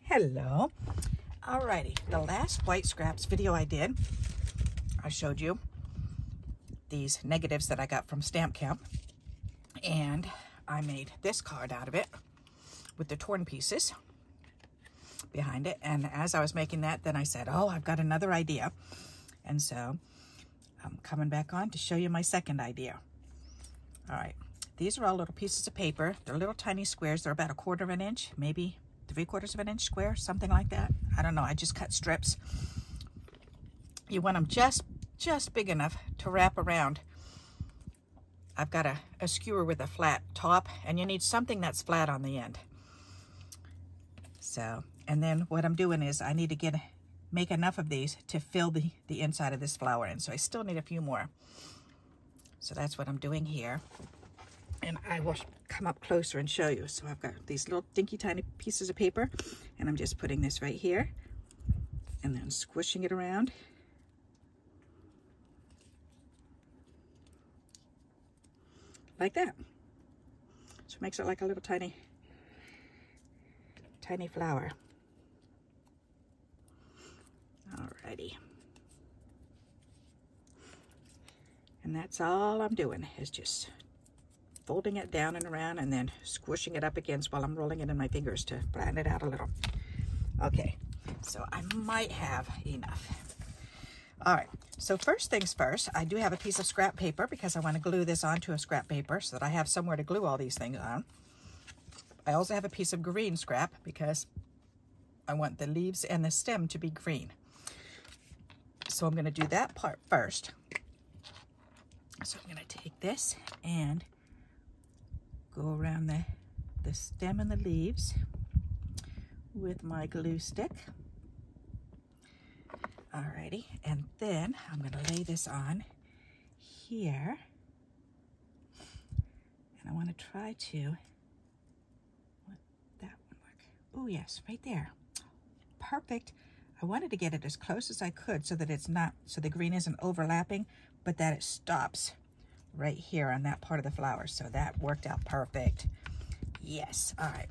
Hello. Alrighty, the last white scraps video I did, I showed you these negatives that I got from Stamp Camp, and I made this card out of it with the torn pieces behind it. And as I was making that, then I said, oh, I've got another idea. And so I'm coming back on to show you my second idea. All right, these are all little pieces of paper. They're little tiny squares. They're about 1/4 of an inch, maybe 3/4 of an inch square, something like that. I don't know, I just cut strips. You want them just big enough to wrap around. I've got a skewer with a flat top, and you need something that's flat on the end. So, and then what I'm doing is I need to make enough of these to fill the inside of this flower in. So I still need a few more. So that's what I'm doing here. And I will come up closer and show you. So I've got these little dinky tiny pieces of paper, and I'm just putting this right here and then squishing it around. Like that. So it makes it like a little tiny flower. Alrighty. And that's all I'm doing, is just folding it down and around and then squishing it up against while I'm rolling it in my fingers to flatten it out a little. Okay, so I might have enough. All right, so first things first, I do have a piece of scrap paper because I want to glue this onto a scrap paper so that I have somewhere to glue all these things on. I also have a piece of green scrap because I want the leaves and the stem to be green. So I'm going to do that part first. So I'm going to take this and go around the stem and the leaves with my glue stick. Alrighty, and then I'm going to lay this on here, and I want to try to let that one work. Oh yes, right there. Perfect. I wanted to get it as close as I could so that it's not, so the green isn't overlapping, but that it stops right here on that part of the flower. So that worked out perfect. Yes. All right.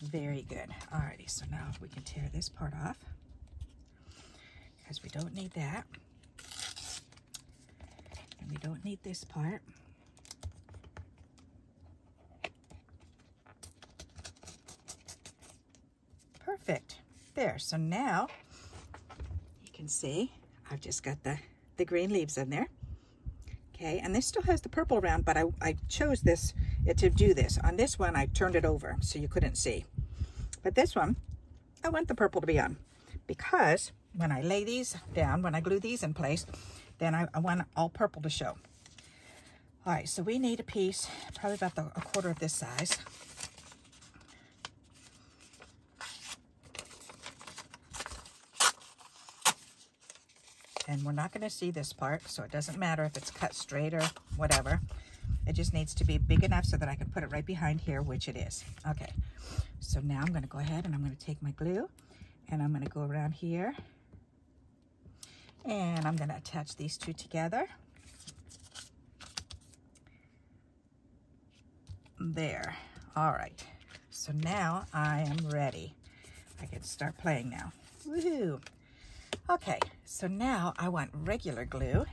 Very good. Alrighty, so now we can tear this part off because we don't need that. And we don't need this part. Perfect. There. So now you can see I've just got the green leaves in there. Okay, and this still has the purple around, but I chose this to do this. On this one, I turned it over so you couldn't see. But this one, I want the purple to be on because when I lay these down, when I glue these in place, then I want all purple to show. All right, so we need a piece, probably about 1/4 of this size. And we're not going to see this part, so it doesn't matter if it's cut straight or whatever. It just needs to be big enough so that I can put it right behind here, which it is. Okay, so now I'm going to go ahead and I'm going to take my glue and I'm going to go around here and I'm going to attach these two together. There. All right. So now I am ready. I can start playing now. Woohoo! Okay, so now I want regular glue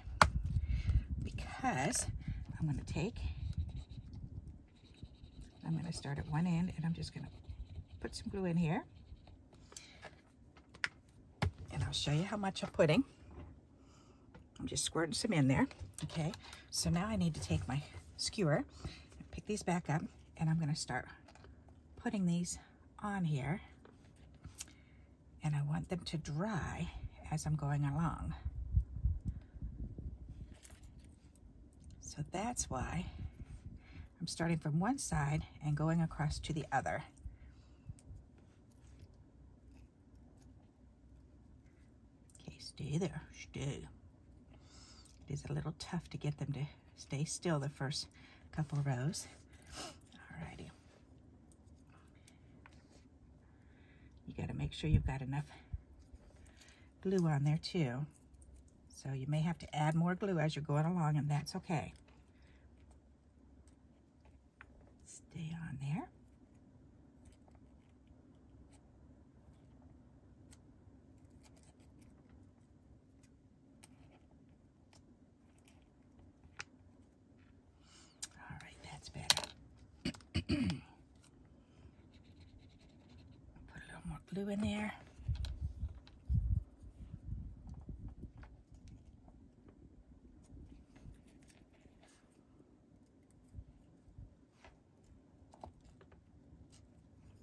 because I'm going to start at one end and I'm just going to put some glue in here. And I'll show you how much I'm putting. I'm just squirting some in there. Okay, so now I need to take my skewer and pick these back up and I'm going to start putting these on here. And I want them to dry as I'm going along. So that's why I'm starting from one side and going across to the other. Okay, stay there, stay. It is a little tough to get them to stay still the first couple rows. Alrighty. You gotta make sure you've got enough glue on there too. So you may have to add more glue as you're going along, and that's okay. Stay on there. blue in there.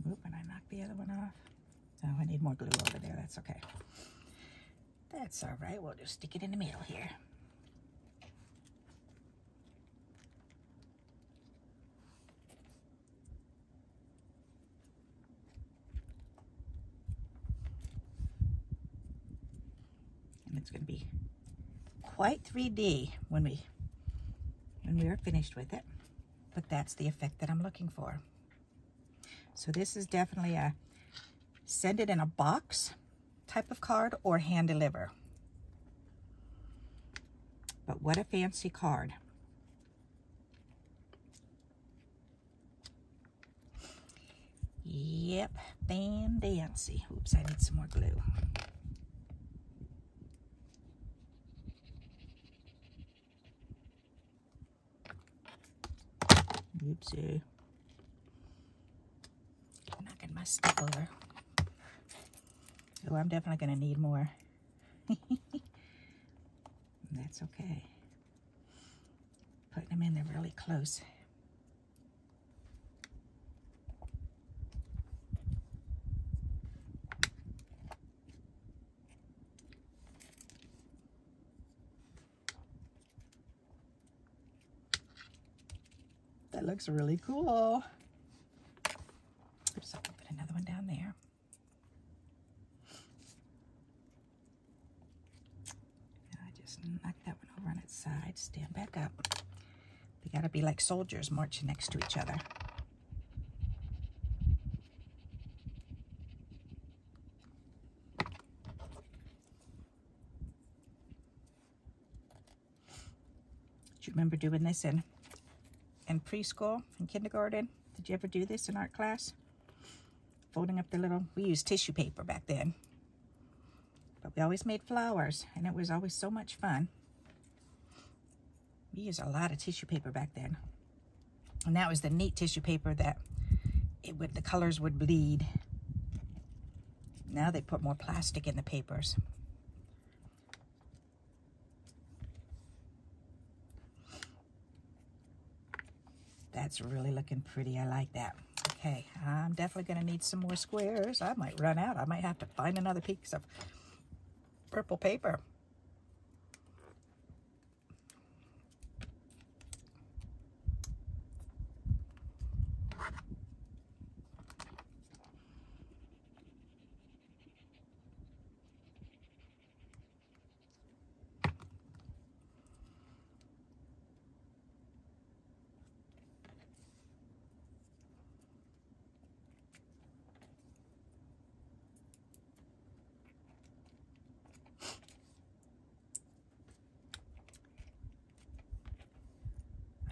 Oop, and I knocked the other one off. Oh, I need more glue over there. That's okay. That's all right. We'll just stick it in the middle here. And it's going to be quite 3D when we are finished with it. But that's the effect that I'm looking for. So this is definitely a send it in a box type of card or hand deliver. But what a fancy card. Yep, fancy. Oops, I need some more glue. Oopsie. Knocking my stick over. Oh, I'm definitely going to need more. That's okay. Putting them in there really close. That looks really cool. Oops, I'll put another one down there. Knock that one over on its side. Stand back up. They gotta be like soldiers marching next to each other. Do you remember doing this in preschool, in kindergarten? Did you ever do this in art class? Folding up the little, we used tissue paper back then. But we always made flowers, and it was always so much fun. We used a lot of tissue paper back then. And that was the neat tissue paper that the colors would bleed. Now they put more plastic in the papers. That's really looking pretty. I like that. Okay, I'm definitely going to need some more squares. I might run out. I might have to find another piece of purple paper.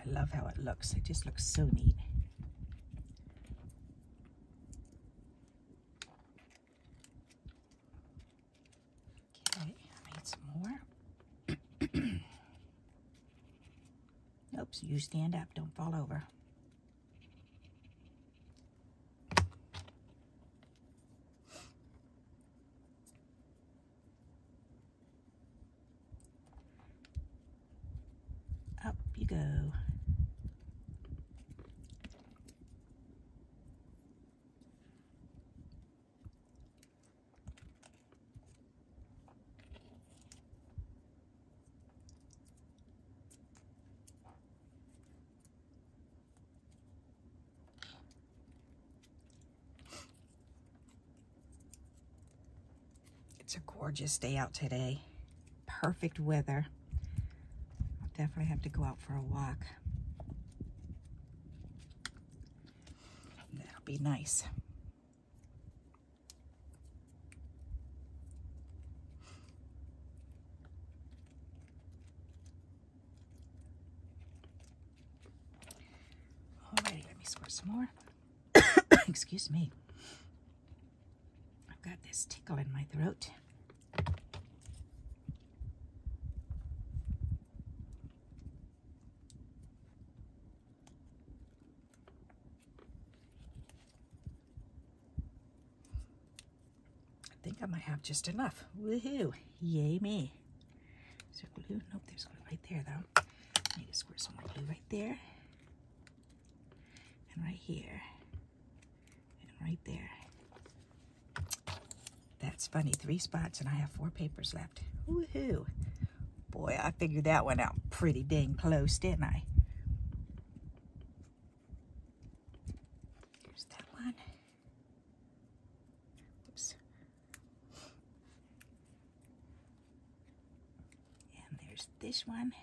I love how it looks. It just looks so neat. Okay, I need some more. Oops, you stand up, don't fall over. Up you go. It's a gorgeous day out today. Perfect weather. I'll definitely have to go out for a walk. That'll be nice. Alrighty, let me squirt some more. Excuse me. I've got this tickle in my throat. think I might have just enough. Woohoo! Yay me! Is there glue? Nope, there's glue right there though. I need to squirt some more glue right there. And right here. And right there. That's funny, 3 spots and I have 4 papers left. Woohoo! Boy, I figured that one out pretty dang close, didn't I? There's that one. Oops. And there's this one.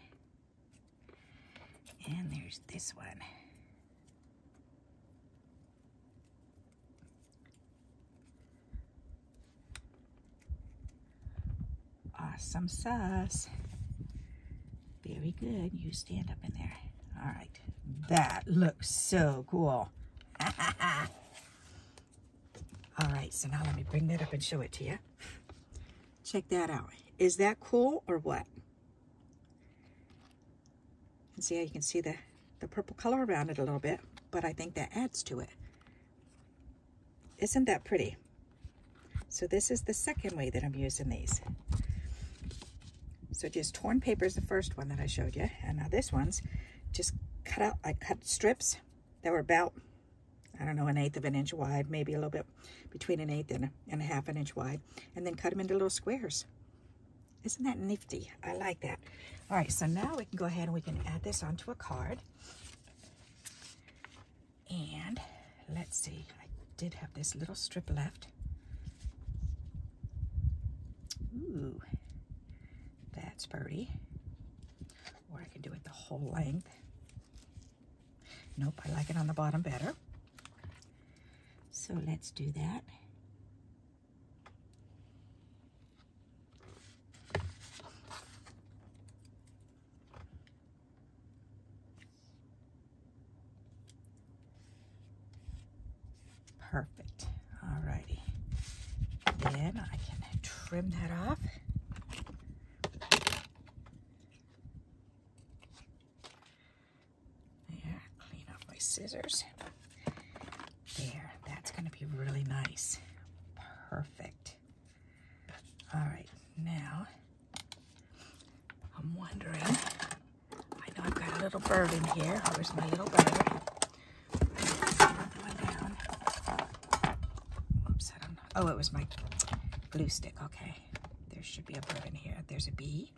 And there's this one. Awesome sauce. Very good. You stand up in there. All right. That looks so cool. All right. So now let me bring that up and show it to you. Check that out. Is that cool or what? And see how you can see the purple color around it a little bit, but I think that adds to it. Isn't that pretty? So this is the second way that I'm using these. So just torn paper is the first one that I showed you. And now this one's just cut out, I cut strips that were about, I don't know, 1/8 of an inch wide, maybe a little bit between 1/8 and a 1/2 inch wide, and then cut them into little squares. Isn't that nifty? I like that. All right, so now we can go ahead and we can add this onto a card. And let's see, I did have this little strip left. Ooh. That's pretty. Or I can do it the whole length. Nope, I like it on the bottom better. So let's do that. Perfect. All righty. Then I can trim that off. Scissors. There, that's going to be really nice. Perfect. All right, now I'm wondering, I know I've got a little bird in here. Where's my little bird? Down. Oops, I don't know. Oh, it was my glue stick. Okay, there should be a bird in here. There's a bee.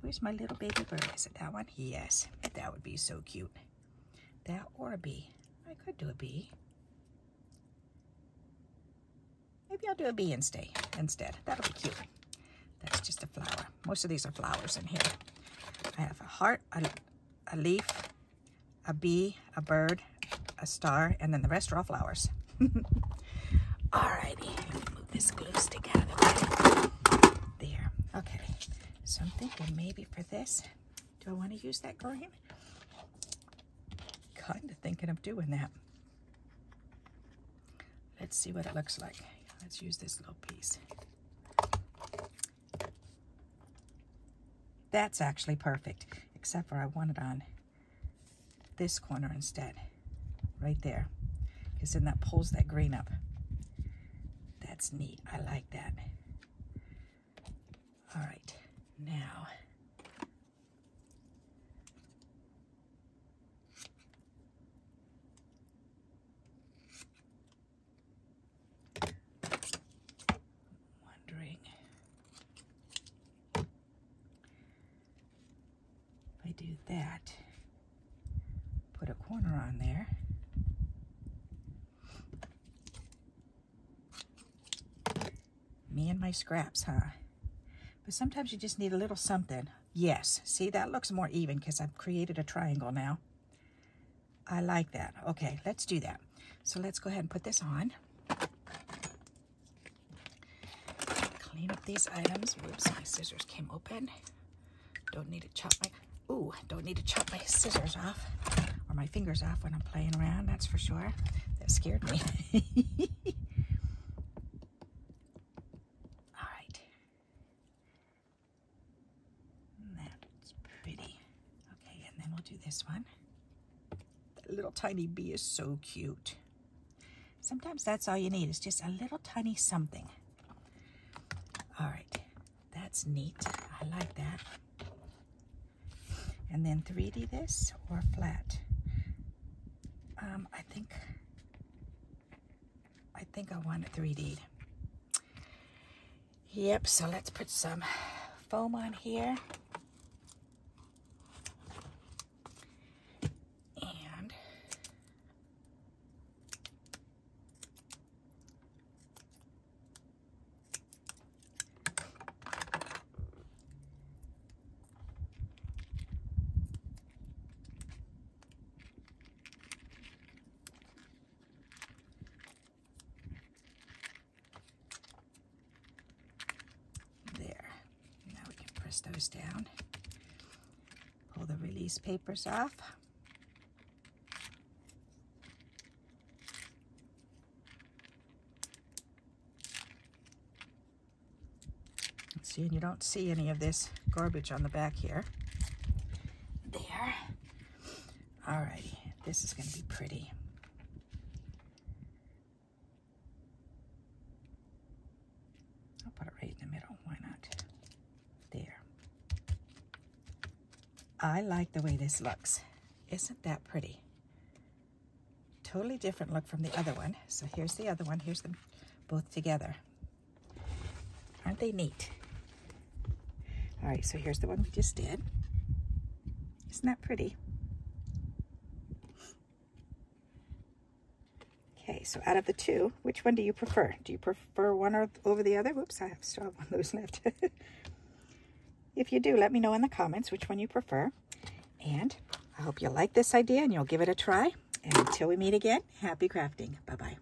Where's my little baby bird? Is it that one? Yes, that would be so cute. That or a bee. I could do a bee. Maybe I'll do a bee instead. That'll be cute. That's just a flower. Most of these are flowers in here. I have a heart, a leaf, a bee, a bird, a star, and then the rest are all flowers. Alrighty, move this glue stick out of the way. There. Okay. So I'm thinking maybe for this, do I want to use that green? Kind of thinking of doing that. Let's see what it looks like. Let's use this little piece. That's actually perfect, except for I want it on this corner instead, right there, because then that pulls that green up. That's neat. I like that. All right, now do that, put a corner on there, me and my scraps, huh? But sometimes you just need a little something. Yes, see, that looks more even because I've created a triangle now. I like that. Okay, let's do that. So let's go ahead and put this on. Clean up these items. Whoops, my scissors came open. Don't need to chop my scissors off or my fingers off when I'm playing around, that's for sure. That scared me. All right. That's pretty. Okay, and then we'll do this one. That little tiny bee is so cute. Sometimes that's all you need, is just a little tiny something. All right, that's neat. I like that. And then 3D this or flat. I think I want it 3D'd. Yep, so let's put some foam on here. And those down. Pull the release papers off. See, and you don't see any of this garbage on the back here. There. Alrighty, this is going to be pretty. I'll put it right in the middle. Why not? There. I like the way this looks. Isn't that pretty? Totally different look from the other one. So here's the other one. Here's them both together. Aren't they neat? All right, so here's the one we just did. Isn't that pretty? Okay, so out of the two, which one do you prefer? Do you prefer one over the other? Whoops, I still have one of those left. If you do, let me know in the comments which one you prefer. And I hope you like this idea and you'll give it a try. And until we meet again, happy crafting. Bye-bye.